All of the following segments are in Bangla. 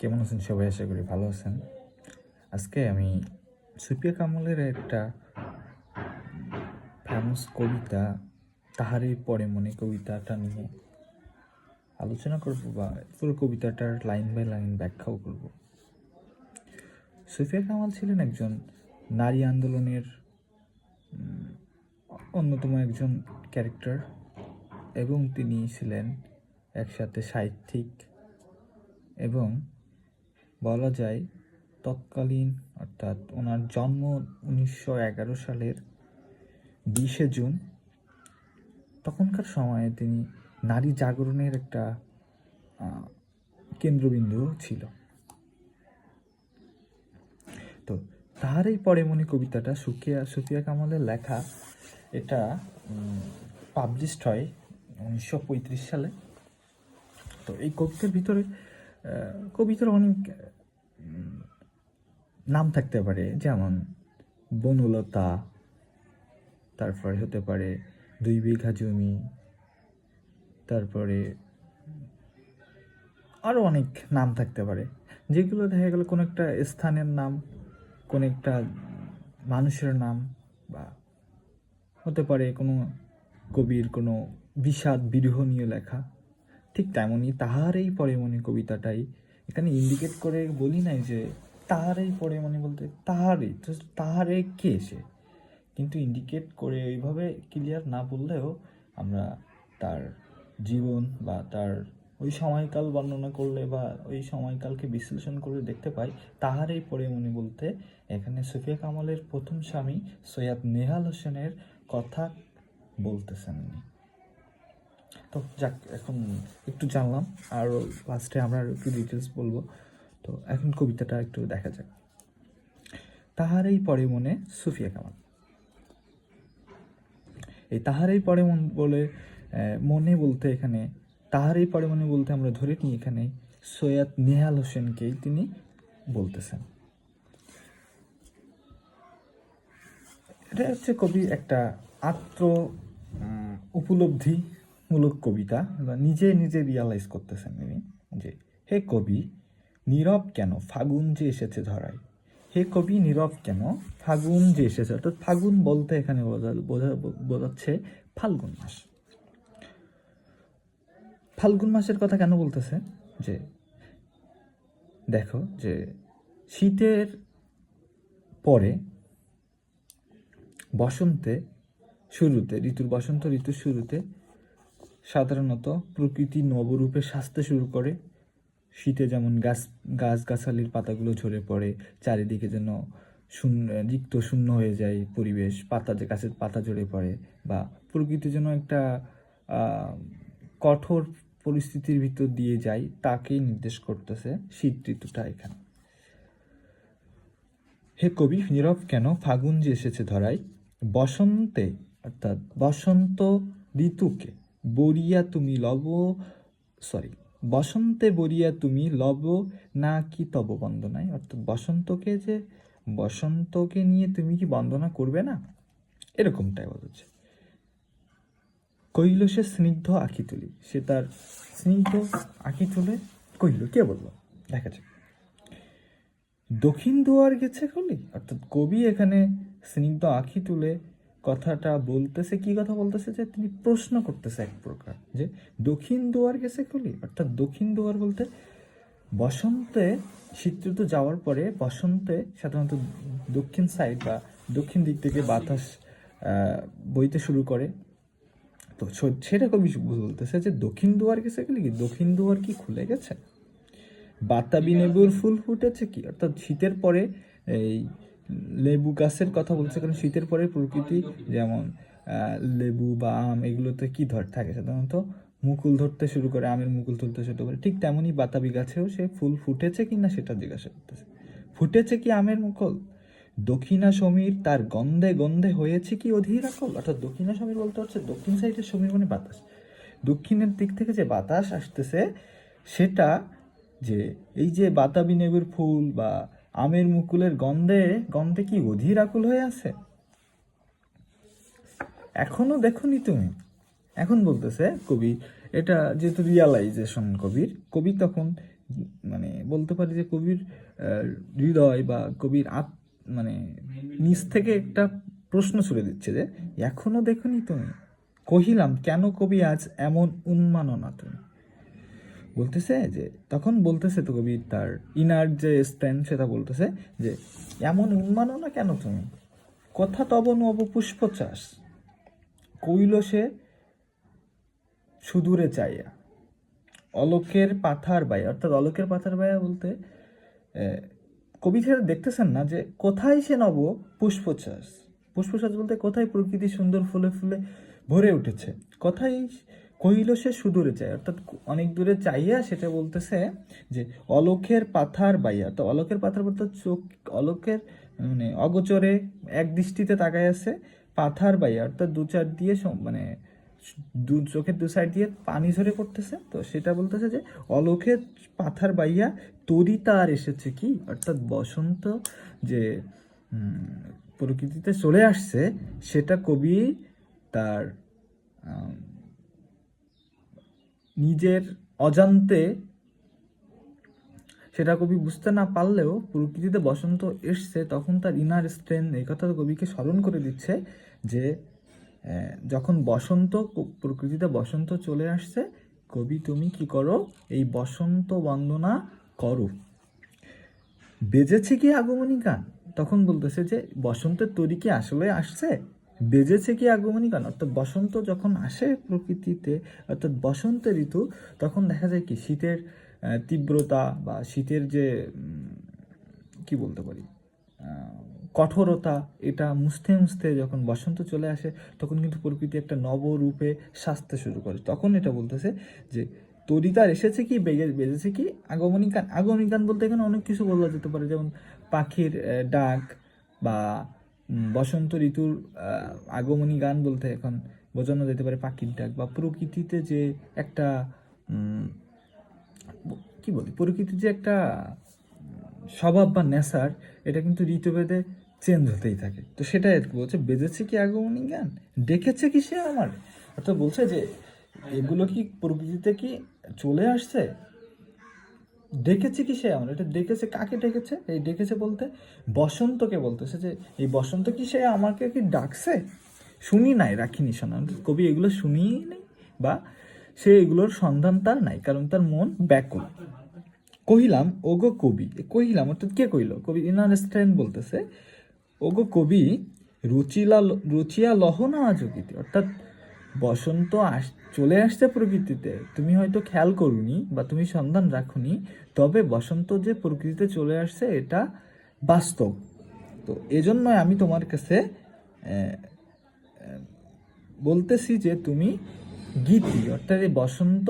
কেমন আছেন সবাই? আশা করি ভালো আছেন। আজকে আমি সুফিয়া কামালের একটা ফেমাস কবিতা তাহারই পরে মনে কবিতাটা নিয়ে আলোচনা করব বা পুরো কবিতাটার লাইন বাই লাইন ব্যাখ্যাও করব। সুফিয়া কামাল ছিলেন একজন নারী আন্দোলনের অন্যতম একজন ক্যারেক্টার এবং তিনি ছিলেন একসাথে সাহিত্যিক এবং বলা যায় তৎকালীন অর্থাৎ ওনার জন্ম 1911 সালের 20শে জুন। তখনকার সময়ে তিনি নারী জাগরণের একটা কেন্দ্রবিন্দু ছিল। তো তাহার এই পরে মনে কবিতাটা সুফিয়া কামালের লেখা, এটা পাবলিশড হয় 1935 সালে। তো এই কবিতার ভিতরে কবিতার অনেক নাম থাকতে পারে, যেমন বনলতা, তারপরে হতে পারে 2 বিঘা জমি, তারপরে আরও অনেক নাম থাকতে পারে, যেগুলো দেখা গেল কোনো একটা স্থানের নাম, কোনো একটা মানুষের নাম, বা হতে পারে কোনো কবির কোনো বিষাদ বিরহ নিয়ে লেখা। ঠিক তেমনই তাহার এই পরে মনে কবিতাটাই এখানে ইন্ডিকেট করে বলি নাই যে তাহার এই পরে মনে বলতে তাহারে কে সে, কিন্তু ইন্ডিকেট করে ওইভাবে ক্লিয়ার না বললেও আমরা তার জীবন বা তার ওই সময়কাল বর্ণনা করলে বা ওই সময়কালকে বিশ্লেষণ করলে দেখতে পাই তাহার এই পরে মনে বলতে এখানে সুফিয়া কামালের প্রথম স্বামী সৈয়দ নেহাল হোসেনের কথা বলতেছেন। তো যাক, এখন একটু জানলাম, আর লাস্টে আমরা একটু ডিটেলস বলবো। তো এখন কবিতাটা একটু দেখা যাক। তাহার এই পরে মনে সুফিয়া কামাল। এই তাহার এই পরে বলে মনে বলতে এখানে তাহার এই পরে মনে বলতে আমরা ধরে নিই এখানে সৈয়দ নেহাল হোসেনকেই তিনি বলতেছেন। এটা হচ্ছে কবি একটা আত্ম উপলব্ধিমূলক কবিতা, বা নিজে নিজে রিয়ালাইজ করতেছেন তিনি যে হে কবি নীরব কেন, ফাগুন যে এসেছে ধরায়। হে কবি নীরব কেন, ফাগুন যে এসেছে, অর্থাৎ ফাগুন বলতে এখানে বোঝাচ্ছে ফাল্গুন মাস। ফাল্গুন মাসের কথা কেন বলতেছে? যে দেখো, যে শীতের পরে বসন্তে শুরুতে বসন্ত ঋতুর শুরুতে সাধারণত প্রকৃতি নবরূপে সাজতে শুরু করে। শীতে যেমন গাছগাছালির পাতাগুলো ঝরে পড়ে, চারিদিকে যেন রিক্ত শূন্য হয়ে যায় পরিবেশ, গাছের পাতা ঝরে পড়ে, বা প্রকৃতি যেন একটা কঠোর পরিস্থিতির ভিতর দিয়ে যায়, তাকেই নির্দেশ করতেছে শীত ঋতুটা এখানে। হে কবি নীরব কেন, ফাগুন যে এসেছে ধরায়। বসন্তে অর্থাৎ বসন্ত ঋতুকে বরিয়া তুমি বসন্তে বরিয়া তুমি লব না কি তব বন্দনায়, অর্থাৎ বসন্তকে নিয়ে তুমি কি বন্দনা করবে না, এরকমটাই বলছে। কইল সে স্নিগ্ধ আঁখি তুলি, সে তার স্নিগ্ধ আঁখি তুলে কইল, কে বললো দেখা যাক। দক্ষিণ দুয়ার গেছে কলি, অর্থাৎ কবি এখানে স্নিগ্ধ আঁখি তুলে কথাটা বলতেছে, কি কথা বলতেছে, যে তিনি প্রশ্ন করতেছে এক প্রকার, যে দক্ষিণ দুয়ার গেছে কলি, অর্থাৎ দক্ষিণ দুয়ার বলতে বসন্তে, শীত ঋতু যাওয়ার পরে বসন্তে সাধারণত দক্ষিণ সাইড বা দক্ষিণ দিক থেকে বাতাস বইতে শুরু করে। তো সেটা কবি বলতেছে যে দক্ষিণ দুয়ার গেছে কলি, কি দক্ষিণ দুয়ার কি খুলে গেছে, বাতাবি লেবুর ফুল ফুটেছে কি, অর্থাৎ শীতের পরে এই লেবু গাছের কথা বলছে, কারণ শীতের পরে প্রকৃতি যেমন লেবু বা আম এগুলোতে কি থাকে সাধারণত মুকুল ধরতে শুরু করে, আমের মুকুল ধরতে শুরু করে, ঠিক তেমনই বাতাবি গাছেও সে ফুল ফুটেছে কি না সেটা জিজ্ঞাসা করতেছে। ফুটেছে কি আমের মুকুল, দক্ষিণা সমীর তার গন্ধে গন্ধে হয়েছে কি অধীর আকল, অর্থাৎ দক্ষিণা সমীর বলতে হচ্ছে দক্ষিণ সাইডের সমীর মানে বাতাস, দক্ষিণের দিক থেকে যে বাতাস আসতেছে সেটা, যে এই যে বাতাবি লেবুর ফুল বা আমের মুকুলের গন্ধে গন্ধে কি অধীর আকুল হয়ে আছে, এখনো দেখোনি তুমি। এখন বলতেছে কবি, এটা যেহেতু রিয়ালাইজেশন কবি তখন মানে বলতে পারি যে কবির হৃদয় বা কবির মানে নিজ থেকে একটা প্রশ্ন ছুড়ে দিচ্ছে যে এখনো দেখনি তুমি, কহিলাম কেন কবি আজ এমন উন্মাননা তুমি। বলতেছে যে তখন বলতেছে তো কবি তার ইনার যে স্ট্রেন্থ সেটা বলতেছে যে এমন উন্মাননা কেন তুমি, কথা তব নব পুষ্প চাষ, কইল সে সুদূরে চাইয়া, অলোকের পাথার বাইয়া। অর্থাৎ অলোকের পাথার বাইয়া বলতে কবি সেটা দেখতেছেন না যে কোথায় সে নব পুষ্পচাষ। পুষ্পচাষ বলতে কোথায় প্রকৃতি সুন্দর ফুলে ফুলে ভরে উঠেছে, কোথায় কহিল সে সুদূরে চায়, অর্থাৎ অনেক দূরে চাইয়া সেটা বলতেছে যে অলোকের পাথার বাইয়া। তো অলোকের পাথার বলতে চোখ, অলোকের মানে অগোচরে এক দৃষ্টিতে তাকায় আছে, পাথার বাইয়া অর্থাৎ দু চার দিয়ে মানে চোখের দু সাইড দিয়ে পানি ঝরে পড়তেছে। তো সেটা বলতেছে যে অলোকের পাথার বাইয়া তরি তার এসেছে কি, অর্থাৎ বসন্ত যে প্রকৃতিতে চলে আসছে সেটা কবি তার নিজের অজান্তে সেটা কবি বুঝতে না পারলেও প্রকৃতিতে বসন্ত এসছে তখন তার ইনার স্ট্রেন্থ এই কথা কবিকে স্মরণ করে দিচ্ছে যে যখন বসন্ত প্রকৃতিতে বসন্ত চলে আসছে, কবি তুমি কি করো, এই বসন্ত বন্দনা করো। বেজেছে কি আগমনী গান, তখন বলতেছে যে বসন্তের তৈরি কি আসলে আসছে, বেজেছে কি আগমনী গান। অর্থাৎ বসন্ত যখন আসে প্রকৃতিতে, অর্থাৎ বসন্ত ঋতু, তখন দেখা যায় কি শীতের তীব্রতা বা শীতের যে কি বলতে পারি কঠোরতা, এটা মুছতে মুছতে যখন বসন্ত চলে আসে তখন কিন্তু প্রকৃতি একটা নবরূপে সাজতে শুরু করে। তখন এটা বলতেছে যে তরিতার এসেছে কি, বেজেছে কি আগমনী গান। আগমনী গান বলতে এখানে অনেক কিছু বলা যেতে পারে, যেমন পাখির ডাক বা বসন্ত ঋতুর আগমনী গান বলতে এখন বোঝানো যেতে পারে পাখির ডাক বা প্রকৃতিতে যে একটা কি বলি, প্রকৃতির যে একটা স্বভাব বা নেশার, এটা কিন্তু ঋতুভেদে চেঞ্জ হতেই থাকে। তো সেটাই বলছে বেজেছে কি আগমনী গান, ডেকেছে কি সে আমার। অর্থাৎ বলছে যে এগুলো কি প্রকৃতিতে কি চলে আসছে, ডেকেছে কি সে আমার। এটা ডেকেছে কাকে ডেকেছে, এই ডেকেছে বলতে বসন্তকে বলতেছে যে এই বসন্ত কি সে আমাকে কি ডাকছে, শুনি নাই রাখিনি শোনা। কবি এগুলো শুনিই নেই বা সে এগুলোর সন্ধান তার নাই, কারণ তার মন ব্যাকুল। কহিলাম ওগো কবি, কহিলাম অর্থাৎ কে কইল, কবি ইনার স্ট্রেন্থ বলতেছে ওগো কবি রুচিয়া লহ না আজকিতে। অর্থাৎ বসন্ত চলে আসছে প্রকৃতিতে, তুমি হয়তো খেয়াল করুনি বা তুমি সন্ধান রাখুনি, তবে বসন্ত যে প্রকৃতিতে চলে আসছে এটা বাস্তব। তো এজন্য আমি তোমার কাছে বলতেছি যে তুমি গীতি অর্থাৎ এই বসন্ত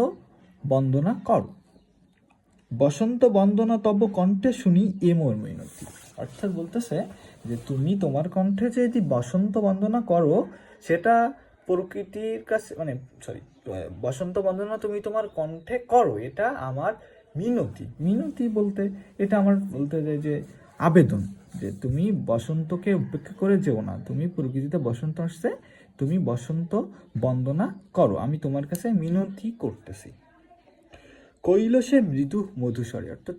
বন্দনা করো। বসন্ত বন্দনা তব কণ্ঠে শুনি এ মোর মিনতি। অর্থাৎ বলতেছে যে তুমি তোমার কণ্ঠে যদি বসন্ত বন্দনা করো, সেটা প্রকৃতির কাছে মানে বসন্ত বন্দনা তুমি তোমার কণ্ঠে করো, এটা আমার মিনতি। মিনতি বলতে এটা আমার বলতে যায় যে আবেদন, যে তুমি বসন্তকে উপেক্ষা করে যেও না, তুমি প্রকৃতিতে বসন্ত আসছে, তুমি বসন্ত বন্দনা করো, আমি তোমার কাছে মিনতি করতেছি। কইল সে মৃদু মধুস্বরে, অর্থাৎ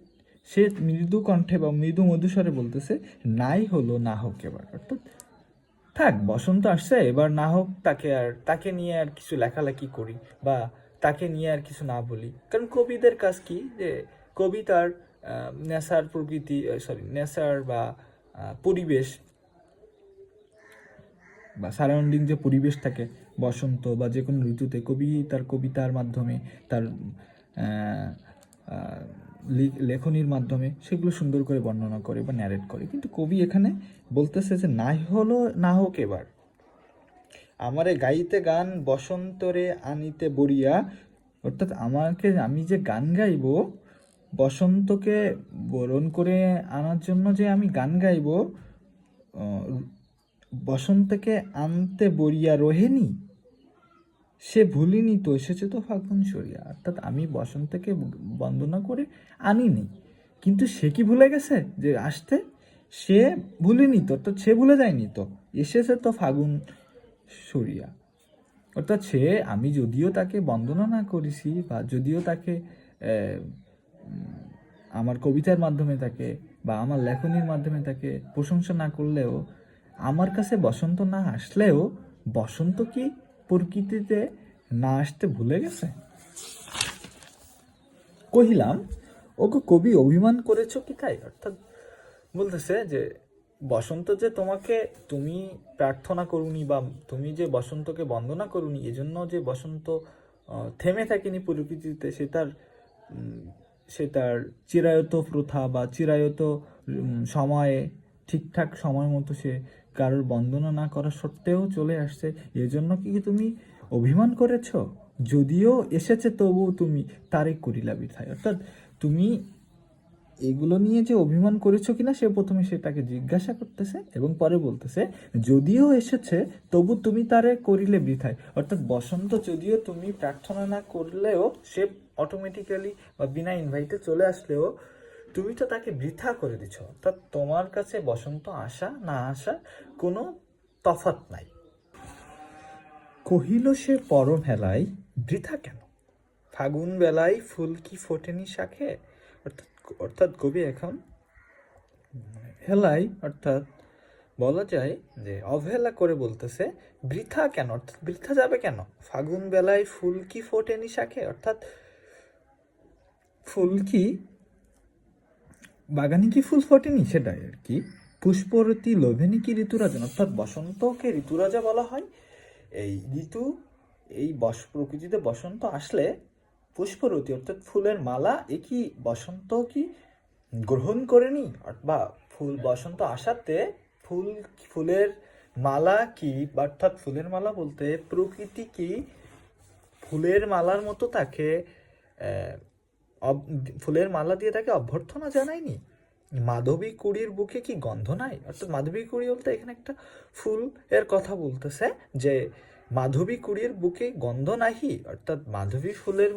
সে মৃদু কণ্ঠে বা মৃদু মধুস্বরে বলতেছে নাই হলো না হোক এবার। অর্থাৎ থাক বসন্ত আসছে, এবার না হোক, তাকে নিয়ে আর কিছু লেখালেখি করি বা তাকে নিয়ে আর কিছু না বলি। কারণ কবিদের কাজ কি, যে কবি তার নেশার প্রকৃতি নেশার বা পরিবেশ বা সারাউন্ডিং যে পরিবেশ থাকে বসন্ত বা যে কোনো ঋতুতে, কবি তার কবিতার মাধ্যমে তার লেখনির মাধ্যমে সেগুলো সুন্দর করে বর্ণনা করে বা ন্যারেট করে। কিন্তু কবি এখানে বলতেছে যে নাই হলো না হোক এবার, আমারে গাইতে গান বসন্তরে আনিতে বরিয়া। অর্থাৎ আমি যে গান গাইব, বসন্তকে বরণ করে আনার জন্য যে আমি গান গাইব, বসন্তকে আনতে বরিয়া রোহেনি, সে ভুলিনি তো এসেছে তো ফাল্গুন সরিয়া। অর্থাৎ আমি বসন্তকে বন্দনা করে আনিনি, কিন্তু সে কি ভুলে গেছে যে আসতে, সে ভুলিনি তো, অর্থাৎ সে ভুলে যায়নি তো, এসেছে তো ফাগুন সরিয়া। অর্থাৎ সে, আমি যদিও তাকে বন্দনা না করেছি বা যদিও তাকে আমার কবিতার মাধ্যমে তাকে বা আমার লেখনীর মাধ্যমে তাকে প্রশংসা না করলেও, আমার কাছে বসন্ত না আসলেও বসন্ত কি প্রকৃতিতে না আসতে ভুলে গেছে? কহিলাম, ওগো কবি, অভিমান করেছো কি তাই? অর্থাৎ বলতেছে যে বসন্ত যে তোমাকে, তুমি প্রার্থনা করুনি বা তুমি যে বসন্তকে বন্দনা করুনি, এজন্য যে বসন্ত থেমে থাকেনি প্রকৃতিতে, সে তার চিরায়ত প্রথা বা চিরায়ত সময়ে ঠিকঠাক সময় মতো সে কারোর বন্দনা না করা সত্ত্বেও চলে আসছে। এজন্য কি তুমি অভিমান করেছো? যদিও এসেছে তবুও তুমি তারে করিলা বৃথায়। অর্থাৎ তুমি এগুলো নিয়ে যে অভিমান করেছো কিনা সে প্রথমে সেটাকে জিজ্ঞাসা করতেছে এবং পরে বলতেছে যদিও এসেছে তবু তুমি তারে করিলে বৃথায়। অর্থাৎ বসন্ত যদিও তুমি প্রার্থনা না করলেও সে অটোমেটিক্যালি বা বিনা ইনভাইটে চলে আসলেও তুমি তো তাকে বৃথা করে দিচ্ছ। অর্থাৎ তোমার কাছে বসন্ত আসা না আসা কোনো তফাৎ নাই। কহিল সে পরম হেলায়, বৃথা কেন? ফাগুন বেলায় ফুল কি ফোটেনি শাখে? অর্থাৎ অর্থাৎ কবি এখন হেলাই, অর্থাৎ বলা যায় যে অবহেলা করে বলতেছে বৃথা কেন, অর্থাৎ বৃথা যাবে কেন? ফাগুন বেলায় ফুল কি ফোটেনি শাখে, অর্থাৎ ফুল কি বাগানে কি ফুল ফোটেনি সেটাই আর কি। পুষ্পরতি লোভেনি কি ঋতুরাজন, অর্থাৎ বসন্তকে ঋতুরাজা বলা হয়। এই ঋতু, এই প্রকৃতিতে বসন্ত আসলে পুষ্পরতি অর্থাৎ ফুলের মালা এ কি বসন্ত কি গ্রহণ করেনি? বা বসন্ত আসাতে ফুলের মালা কি, অর্থাৎ ফুলের মালা বলতে প্রকৃতি কি ফুলের মালার মতো তাকে ফুলের মালা দিয়ে তাকে অভ্যর্থনা জানায়নি? মাধবী কুড়ির বুকে কি গন্ধ নাই? অর্থাৎ মাধবী কুড়ি বলতে এখানে একটা ফুল এর কথা বলতেছে যে মাধবী কুড়ির বুকে গন্ধ নাহি, অর্থাৎ মাধবী ফুলের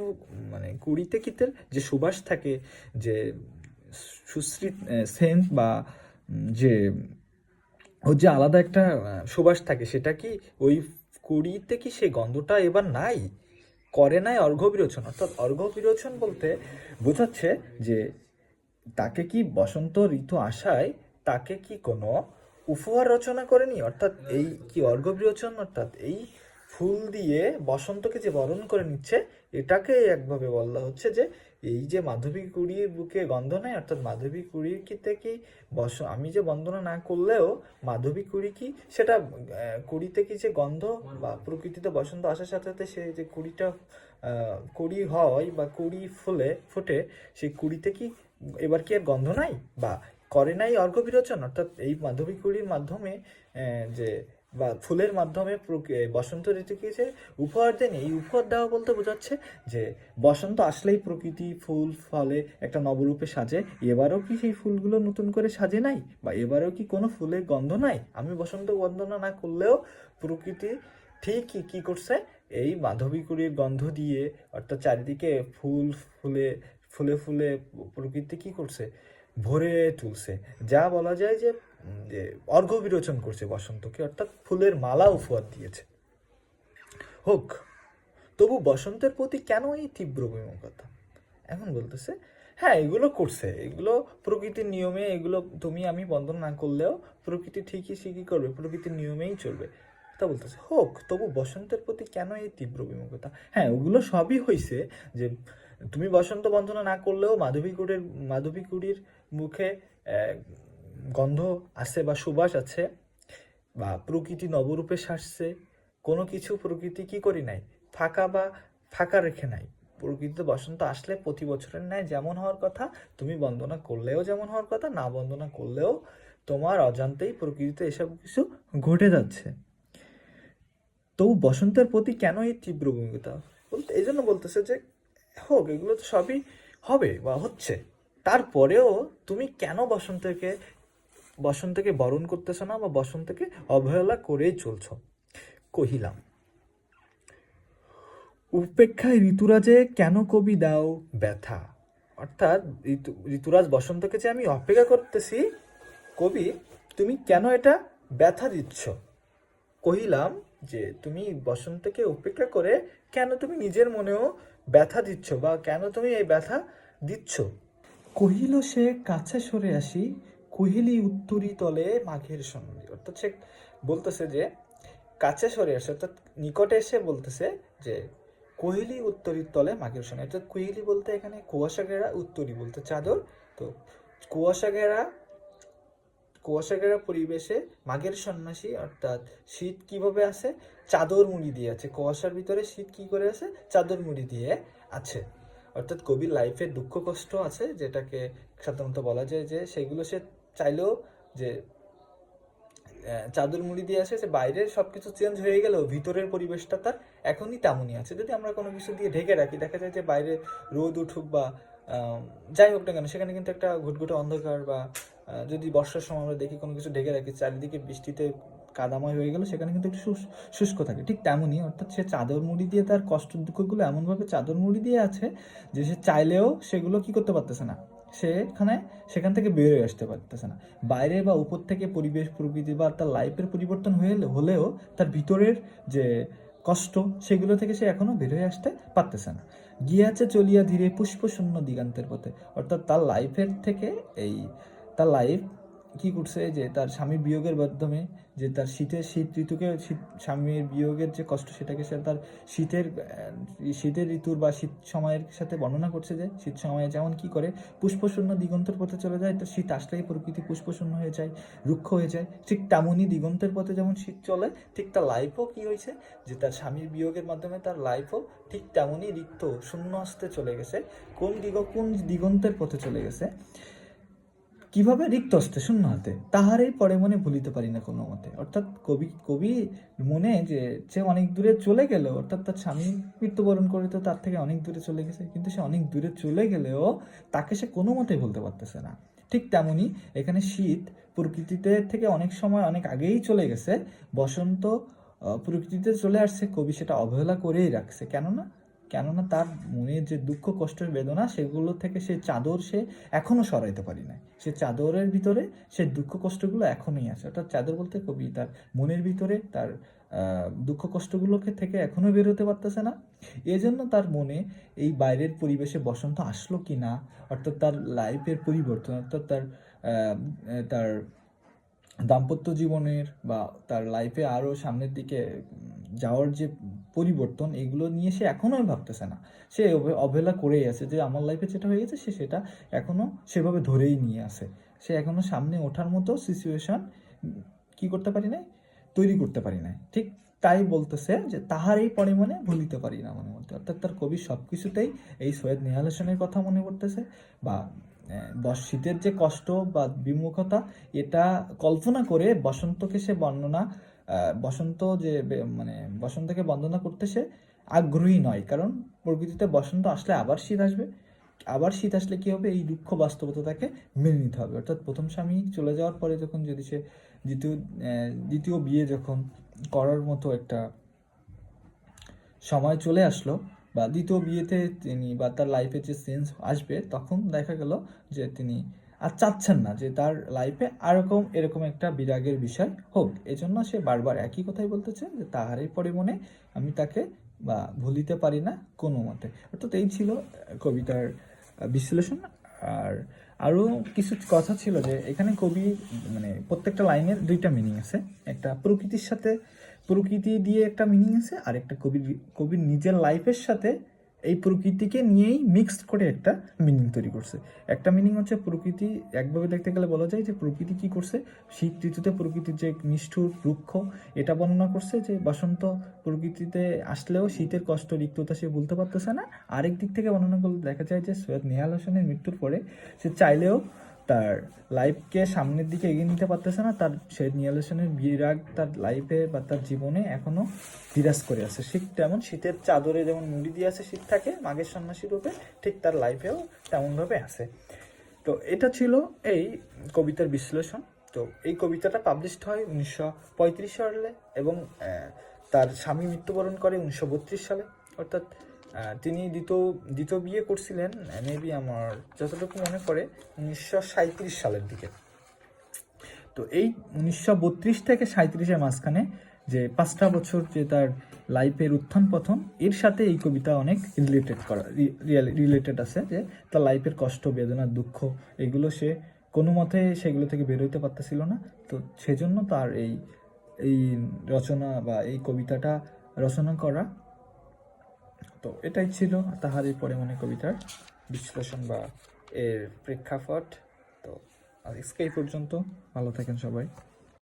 মানে কুড়িতে কি যে সুবাস থাকে, যে সুশ্রী সেন্ট বা যে ওর যে আলাদা একটা সুবাস থাকে, সেটা কি ওই কুড়িতে কি সেই গন্ধটা এবার নাই? করে নাই অর্ঘ্য বিরোচন। অর্থাৎ অর্ঘ্য বিরোচন বলতে বোঝাচ্ছে যে তাকে কি বসন্ত ঋতু আসায় তাকে কি কোনো উপহার রচনা করেনি? অর্থাৎ এই কি অর্ঘ্য বিরোচন, অর্থাৎ এই ফুল দিয়ে বসন্তকে যে বরণ করে নিচ্ছে, এটাকে একভাবে বলা হচ্ছে যে এই যে মাধবী কুড়ির বুকে গন্ধ নেই, অর্থাৎ মাধবী কুড়ির কি আমি যে বন্দনা না করলেও মাধবী কুড়ি কি সেটা কুড়িতে কি যে গন্ধ বা প্রকৃতিতে বসন্ত আসার সাথে সাথে সে যে কুড়িটা কুড়ি হয় বা কুড়ি ফোটে, সেই কুড়িতে কি এবার কি আর গন্ধ নাই বা করে নাই অর্ঘ্য বিরোচন? অর্থাৎ এই মাধবী কুড়ির মাধ্যমে যে বা ফুলের মাধ্যমে বসন্ত ঋতুকে যে উপহার দেন, এই উপহার দেওয়া বলতে বোঝাচ্ছে যে বসন্ত আসলেই প্রকৃতি ফুল ফলে একটা নবরূপে সাজে। এবারও কি সেই ফুলগুলো নতুন করে সাজে নাই? বা এবারেও কি কোনো ফুলের গন্ধ নাই? আমি বসন্ত বন্দনা না করলেও প্রকৃতি ঠিক কি করছে, এই মাধবী কুড়ির গন্ধ দিয়ে, অর্থাৎ চারিদিকে ফুলে ফুলে ফুলে প্রকৃতি কি করছে, ভরে তুলছে। যা বলা যায় যে অর্ঘ্য বিরোচন করছে বসন্তকে, অর্থাৎ ফুলের মালা উপহার দিয়েছে। হোক, তবু বসন্তের প্রতি কেন এই তীব্র বিমুখতা? এখন বলতেছে হ্যাঁ এগুলো করছে, এগুলো প্রকৃতির নিয়মে, এগুলো তুমি আমি বন্দনা না করলেও প্রকৃতি ঠিকই করবে, প্রকৃতির নিয়মেই চলবে। তা বলতেছে হোক, তবু বসন্তের প্রতি কেন এই তীব্র বিমুখতা? হ্যাঁ ওগুলো সবই হয়েছে, যে তুমি বসন্ত বন্দনা না করলেও মাধবী কুড়ির মুখে গন্ধ আছে বা সুবাস আছে, বা প্রকৃতি নবরূপে সাজছে। কোনো কিছু প্রকৃতি কি করি নাই, ফাঁকা রেখে নাই। প্রকৃতিতে বসন্ত আসলে প্রতি বছরের ন্যায় যেমন হওয়ার কথা, তুমি বন্দনা করলেও যেমন হওয়ার কথা, না বন্দনা করলেও তোমার অজান্তেই প্রকৃতিতে এসব কিছু ঘটে যাচ্ছে। তবু বসন্তের প্রতি কেন এই তীব্র ভূমিকতা বলতে এই জন্য বলতেছে যে হোক, এগুলো তো সবই হবে বা হচ্ছে, তারপরেও তুমি কেন বসন্তকে বরণ করতেছ না বা বসন্তকে অবহেলা করেই চলছ? কহিলাম, উপেক্ষায় ঋতুরাজে কেন কবি দাও ব্যথা? অর্থাৎ ঋতুরাজ বসন্তকে যে আমি অপেক্ষা করতেছি, কবি তুমি কেন এটা ব্যথা দিচ্ছ? কহিলাম যে তুমি বসন্তকে উপেক্ষা করে কেন তুমি নিজের মনেও ব্যথা দিচ্ছ, বা কেন তুমি এই ব্যথা দিচ্ছ? কহিল সে কাছে সরে আসি, কহিলি উত্তরি তলে মাঘের সন্ধি। অর্থাৎ সে বলতেছে যে কাছে সরে আসে, অর্থাৎ নিকটে এসে বলতেছে যে কোহেলি উত্তরীর তলে মাঘের সঙ্গে। অর্থাৎ কোহেলি বলতে এখানে কুয়াশা ঘেরা, উত্তরী বলতে চাদর। তো কুয়াশা ঘেরা পরিবেশে মাঘের সন্ন্যাসী, অর্থাৎ শীত কিভাবে আছে, চাদর মুড়ি দিয়ে আছে। কুয়াশার ভিতরে শীত কি করে আছে, চাদর মুড়ি দিয়ে আছে। অর্থাৎ কবির লাইফে দুঃখ কষ্ট আছে, যেটাকে সাধারণত বলা যায় যে সেগুলো সে চাইলেও যে চাদর মুড়ি দিয়ে আসে, যে বাইরের সবকিছু চেঞ্জ হয়ে গেলেও ভিতরের পরিবেশটা তার এখনই তেমনই আছে। যদি আমরা কোনো কিছু দিয়ে ঢেকে রাখি, দেখা যায় যে বাইরে রোদ উঠুক বা যাই হোক না কেন, সেখানে কিন্তু একটা ঘুটঘুটে অন্ধকার, বা যদি বর্ষার সময় আমরা দেখি কোনো কিছু ঢেকে রাখি, চারিদিকে বৃষ্টিতে কাদাময় হয়ে গেল, সেখানে কিন্তু একটু শুষ্ক থাকে। ঠিক তেমনই অর্থাৎ সে চাদর মুড়ি দিয়ে তার কষ্ট দুঃখগুলো এমনভাবে চাদর মুড়ি দিয়ে আছে যে সে চাইলেও সেগুলো কি করতে পারতেছে না, সেখান থেকে বেরোয় আসতে পারতেছে না। বাইরে বা উপর থেকে পরিবেশ প্রকৃতি বা তার লাইফের পরিবর্তন হলেও তার ভিতরের যে কষ্ট, সেগুলো থেকে সে এখনো বেরোয় আসতে পারতেছে না। গিয়াছে চলিয়া ধীরে পুষ্পশূন্য দিগান্তের পথে। অর্থাৎ তার লাইফের থেকে তার লাইফ কি করছে, যে তার স্বামী বিয়োগের মাধ্যমে, যে তার শীত ঋতুকে স্বামীর বিয়োগের যে কষ্ট, সেটাকে সে তার শীতের ঋতুর বা শীত সময়ের সাথে বর্ণনা করছে। যে শীত সময়ে যেমন কি করে পুষ্পশূন্য দিগন্তের পথে চলে যায়, তো শীত আসলেই প্রকৃতি পুষ্পশূন্য হয়ে যায়, রুক্ষ হয়ে যায়। ঠিক তেমনই দিগন্তের পথে যেমন শীত চলে, ঠিক তার লাইফও কি হয়েছে, যে তার স্বামীর বিয়োগের মাধ্যমে তার লাইফও ঠিক তেমনই রিক্ত শূন্য আসতে চলে গেছে। কোন দিগন্তের পথে চলে গেছে, কিভাবে, রিক্ত হস্তে শূন্য হাতে, তাহারই পরে মনে ভুলিতে পারি না কোনো মতে। অর্থাৎ কবি মনে যে সে অনেক দূরে চলে গেল, অর্থাৎ তার স্বামী মৃত্যুবরণ করে তো তার থেকে অনেক দূরে চলে গেছে, কিন্তু সে অনেক দূরে চলে গেলেও তাকে সে কোনো মতেই বলতে পারতেছে না। ঠিক তেমনি এখানে শীত প্রকৃতিতে থেকে অনেক সময় অনেক আগেই চলে গেছে, বসন্ত প্রকৃতিতে চলে আসছে, কবি সেটা অবহেলা করেই রাখছে। কেননা তার মনের যে দুঃখ কষ্টের বেদনা, সেগুলো থেকে সে চাদর সে এখনো সরাইতে পারি না। সে চাদরের ভিতরে সে দুঃখ কষ্টগুলো এখনোই আছে। অর্থাৎ চাদর বলতে কবি তার মনের ভিতরে তার দুঃখ কষ্টগুলোকে থেকে এখনো বেরোতে পারতেছে না। এজন্য তার মনে এই বাইরের পরিবেশে বসন্ত আসলো কি না, অর্থাৎ তার লাইফের পরিবর্তন, অর্থাৎ তার দাম্পত্য জীবনের বা তার লাইফে আরও সামনের দিকে যাওয়ার যে পরিবর্তন, এগুলো নিয়ে সে এখনোই ভাবতেছে না। সে অবহেলা করেই আছে, যে আমার লাইফে যেটা হয়ে গেছে সে সেটা এখনও সেভাবে ধরেই নিয়ে আসে। সে এখনও সামনে ওঠার মতো সিচুয়েশন কি করতে পারি নাই, তৈরি করতে পারি নাই। ঠিক তাই বলতেছে যে তাহার এই পরে মনে ভুলিতে পারি না মনে মধ্যে। অর্থাৎ তার কবি সব কিছুতেই এই সৈয়দ নেহাল হোসেনের কথা মনে পড়তেছে, বা শীতের যে কষ্ট বা বিমুখতা, এটা কল্পনা করে বসন্তকে সে বসন্তকে বন্দনা করতে সে আগ্রহী নয়। কারণ প্রকৃতিতে বসন্ত আসলে আবার শীত আসবে, আবার শীত আসলে কি হবে, এই দুঃখ বাস্তবতা তাকে মেনে নিতে হবে। অর্থাৎ প্রথম স্বামী চলে যাওয়ার পরে যখন যদি সে দ্বিতীয় বিয়ে যখন করার মতো একটা সময় চলে আসলো, বা দ্বিতীয় বিয়েতে তিনি বা তার লাইফে যে চেঞ্জ আসবে, তখন দেখা গেল যে তিনি আর চাচ্ছেন না যে তার লাইফে এরকম একটা বিরাগের বিষয় হোক। এজন্য সে বারবার একই কথাই বলতেছে যে তাহারই পরে মনে আমি তাকে বা ভুলিতে পারি না কোনো মতে। অর্থাৎ এই ছিল কবিতার বিশ্লেষণ। আর আরও কিছু কথা ছিল, যে এখানে কবি প্রত্যেকটা লাইনের দুইটা মিনিং আছে। একটা প্রকৃতি দিয়ে একটা মিনিং আছে, আর একটা কবির নিজের লাইফের সাথে এই প্রকৃতিকে নিয়েই মিক্সড করে একটা মিনিং তৈরি করছে। একটা মিনিং হচ্ছে প্রকৃতি, একভাবে দেখতে গেলে বলা যায় যে প্রকৃতি কি করছে, শীত ঋতুতে প্রকৃতির যে নিষ্ঠুর রুক্ষ, এটা বর্ণনা করছে, যে বসন্ত প্রকৃতিতে আসলেও শীতের কষ্ট রিক্ততা সে ভুলতে পারতেছে না। আরেক দিক থেকে বর্ণনা করলে দেখা যায় যে সৈয়দ নেহাল হোসেনের মৃত্যুর পরে সে চাইলেও তার লাইফকে সামনের দিকে এগিয়ে নিতে পারতেছে না। সৈয়দ নেহাল হোসেনের বিরাগ তার লাইফে বা তার জীবনে এখনো বিরাজ করে আছে। ঠিক তেমন শীতের চাদরে যেমন মুড়ি দিয়ে আছে শীত থাকে মাঘের সন্ন্যাসী রূপে, ঠিক তার লাইফেও তেমনভাবে আছে। তো এটা ছিল এই কবিতার বিশ্লেষণ। তো এই কবিতাটা পাবলিশড হয় 1935 সালে, এবং তার স্বামী মৃত্যুবরণ করে 1932 সালে। অর্থাৎ তিনি দ্বিতীয় বিয়ে করছিলেন মেবি আমার যতটুকু মনে পড়ে 1937 সালের দিকে। তো এই 1932 থেকে 37-এর মাঝখানে যে 5টা বছর যে তার লাইফের উত্থান পতন, এর সাথে এই কবিতা অনেক রিলেটেড আছে, যে তার লাইফের কষ্ট, বেদনা, দুঃখ, এগুলো সে কোনো মতে সেগুলো থেকে বেরোতে পারতেছিল না। তো সেজন্য তার এই এই রচনা বা এই কবিতাটা রচনা করা। তো এটাই ছিল তাহার এই পরে মনে কবিতার বিশ্লেষণ বা এর প্রেক্ষাপট। তো আজকে এই পর্যন্ত, ভালো থাকেন সবাই।